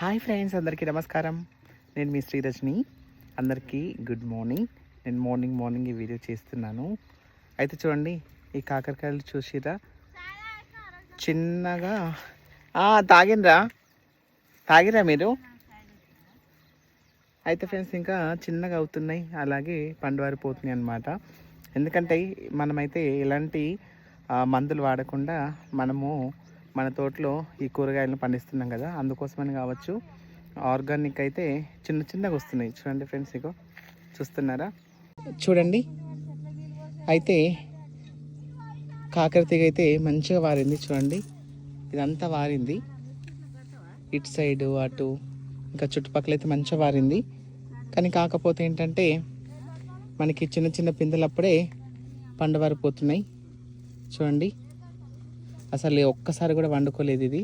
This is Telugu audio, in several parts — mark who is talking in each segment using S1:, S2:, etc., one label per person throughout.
S1: హాయ్ ఫ్రెండ్స్, అందరికీ నమస్కారం. నేను మీ శ్రీరజని. అందరికీ గుడ్ మార్నింగ్. నేను మార్నింగ్ ఈ వీడియో చేస్తున్నాను. అయితే చూడండి, ఈ కాకరకాయలు చూసిరా, చిన్నగా తాగిరా మీరు? అయితే ఫ్రెండ్స్, ఇంకా చిన్నగా అవుతున్నాయి, అలాగే పండువారిపోతున్నాయి అన్నమాట. ఎందుకంటే మనమైతే ఎలాంటి మందులు వాడకుండా మనము మన తోటలో ఈ కూరగాయలను పండిస్తున్నాం కదా, అందుకోసమని కావచ్చు ఆర్గానిక్ అయితే చిన్నగా వస్తున్నాయి. చూడండి ఫ్రెండ్స్, ఇగో చూస్తున్నారా? చూడండి, అయితే కాకర తీగ అయితే మంచిగా వారింది. చూడండి, ఇదంతా వారింది, ఇటు సైడు అటు ఇంకా చుట్టుపక్కల అయితే మంచిగా వారింది. కానీ కాకపోతే ఏంటంటే మనకి చిన్న పిందెలప్పుడే పండువారిపోతున్నాయి. చూడండి, అసలు ఒక్కసారి కూడా వండుకోలేదు ఇది.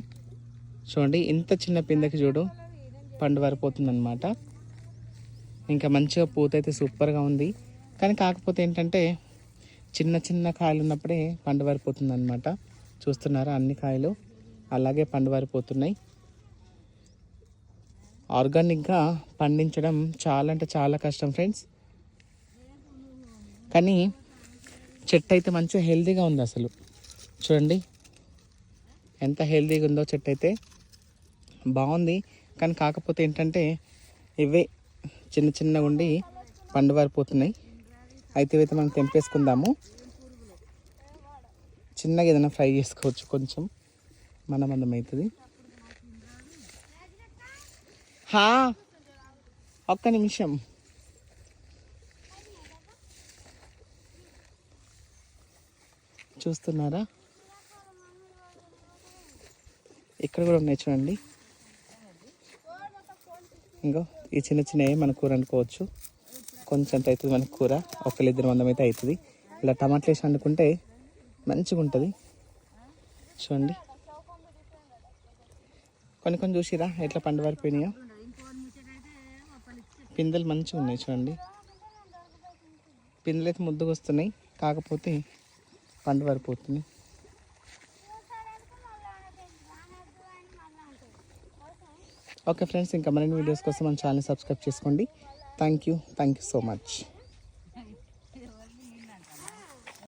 S1: చూడండి, ఇంత చిన్న పిందెకి చూడు పండు వారిపోతుంది అనమాట. ఇంకా మంచిగా పూత అయితే సూపర్గా ఉంది. కానీ కాకపోతే ఏంటంటే చిన్న కాయలు ఉన్నప్పుడే పండు వారిపోతుంది అనమాట. చూస్తున్నారా, అన్ని కాయలు అలాగే పండు వారిపోతున్నాయి. ఆర్గానిక్గా పండించడం చాలా అంటే చాలా కష్టం ఫ్రెండ్స్. కానీ చెట్టు అయితే మంచిగా హెల్తీగా ఉంది. అసలు చూడండి ఎంత హెల్తీగా ఉందో, చెట్టు అయితే బాగుంది. కానీ కాకపోతే ఏంటంటే ఇవే చిన్నగా ఉండి పండు వారిపోతున్నాయి. అయితే ఇవైతే మనం తెంపేసుకుందాము. చిన్నగా ఏదైనా ఫ్రై చేసుకోవచ్చు, కొంచెం మందం అవుతుంది. ఒక్క నిమిషం. చూస్తున్నారా, ఇక్కడ కూడా ఉన్నాయి చూడండి. ఇంకో ఈ చిన్నవి మన కూర అనుకోవచ్చు. కొంచెం అవుతుంది మన కూర, ఒకళ్ళిద్దరు మందం అయితే అవుతుంది. ఇలా టమాటాలు వేసి వండుకుంటే మంచిగా ఉంటుంది. చూడండి, కొన్ని చూసిరా ఎట్లా పండు వారిపోయినాయో. పిందెలు మంచిగా ఉన్నాయి చూడండి. పిందెలు అయితే ముద్దుగా వస్తున్నాయి, కాకపోతే పండు వారిపోతున్నాయి. ఓకే ఫ్రెండ్స్, ఇంకా మరిన్ని వీడియోస్ కోసం మన ఛానల్ సబ్స్క్రైబ్ చేసుకోండి. Thank you so much.